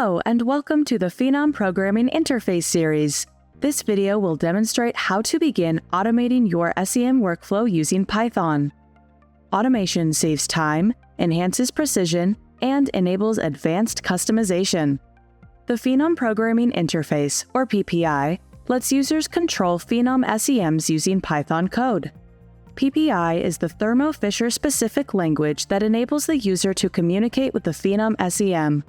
Hello, and welcome to the Phenom Programming Interface series. This video will demonstrate how to begin automating your SEM workflow using Python. Automation saves time, enhances precision, and enables advanced customization. The Phenom Programming Interface, or PPI, lets users control Phenom SEMs using Python code. PPI is the Thermo Fisher-specific language that enables the user to communicate with the Phenom SEM.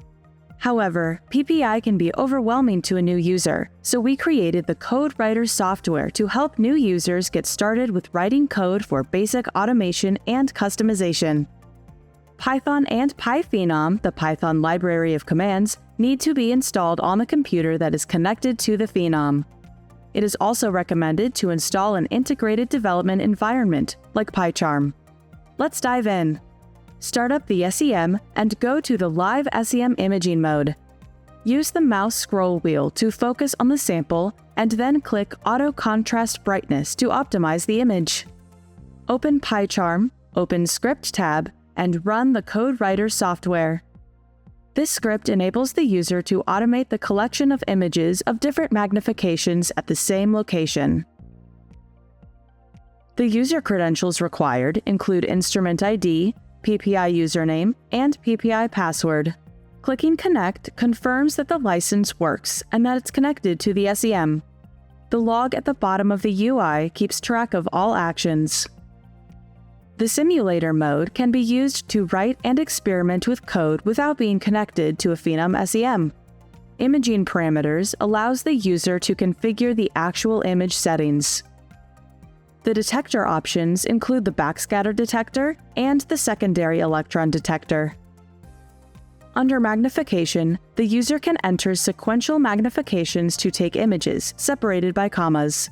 However, PPI can be overwhelming to a new user, so we created the Code Writer software to help new users get started with writing code for basic automation and customization. Python and PyPhenom, the Python library of commands, need to be installed on the computer that is connected to the Phenom. It is also recommended to install an integrated development environment, like PyCharm. Let's dive in. Start up the SEM and go to the Live SEM imaging mode. Use the mouse scroll wheel to focus on the sample and then click Auto Contrast Brightness to optimize the image. Open PyCharm, open Script tab, and run the Code Writer software. This script enables the user to automate the collection of images of different magnifications at the same location. The user credentials required include Instrument ID, PPI username, and PPI password. Clicking Connect confirms that the license works and that it's connected to the SEM. The log at the bottom of the UI keeps track of all actions. The simulator mode can be used to write and experiment with code without being connected to a Phenom SEM. Imaging parameters allows the user to configure the actual image settings. The detector options include the backscatter detector and the secondary electron detector. Under magnification, the user can enter sequential magnifications to take images, separated by commas.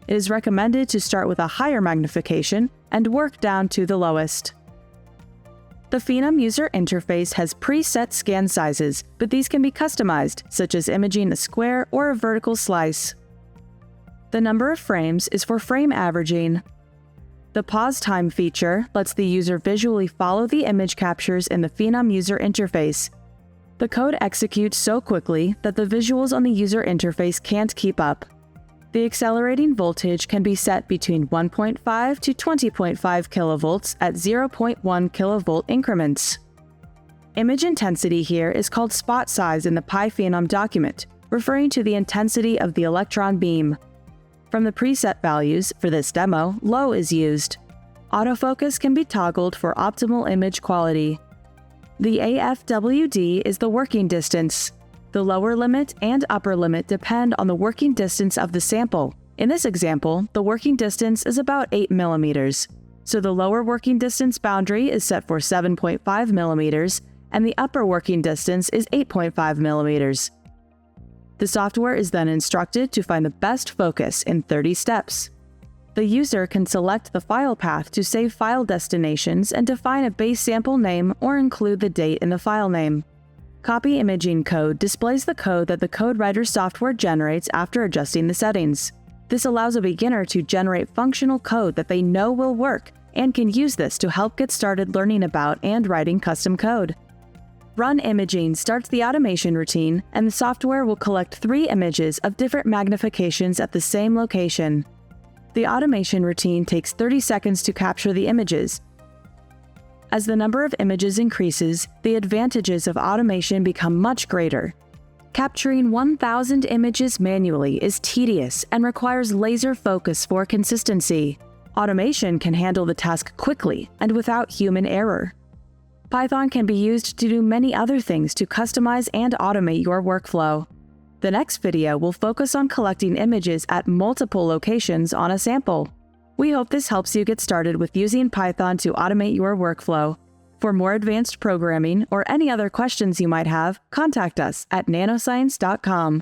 It is recommended to start with a higher magnification and work down to the lowest. The Phenom user interface has preset scan sizes, but these can be customized, such as imaging a square or a vertical slice. The number of frames is for frame averaging. The pause time feature lets the user visually follow the image captures in the Phenom user interface. The code executes so quickly that the visuals on the user interface can't keep up. The accelerating voltage can be set between 1.5 to 20.5 kilovolts at 0.1 kilovolt increments. Image intensity here is called spot size in the PyPhenom document, referring to the intensity of the electron beam. From the preset values, for this demo, low is used. Autofocus can be toggled for optimal image quality. The AFWD is the working distance. The lower limit and upper limit depend on the working distance of the sample. In this example, the working distance is about 8 millimeters. So the lower working distance boundary is set for 7.5 millimeters, and the upper working distance is 8.5 millimeters. The software is then instructed to find the best focus in 30 steps. The user can select the file path to save file destinations and define a base sample name or include the date in the file name. Copy imaging code displays the code that the Code Writer software generates after adjusting the settings. This allows a beginner to generate functional code that they know will work and can use this to help get started learning about and writing custom code. Run imaging starts the automation routine, and the software will collect 3 images of different magnifications at the same location. The automation routine takes 30 seconds to capture the images. As the number of images increases, the advantages of automation become much greater. Capturing 1,000 images manually is tedious and requires laser focus for consistency. Automation can handle the task quickly and without human error. Python can be used to do many other things to customize and automate your workflow. The next video will focus on collecting images at multiple locations on a sample. We hope this helps you get started with using Python to automate your workflow. For more advanced programming or any other questions you might have, contact us at nanoscience.com.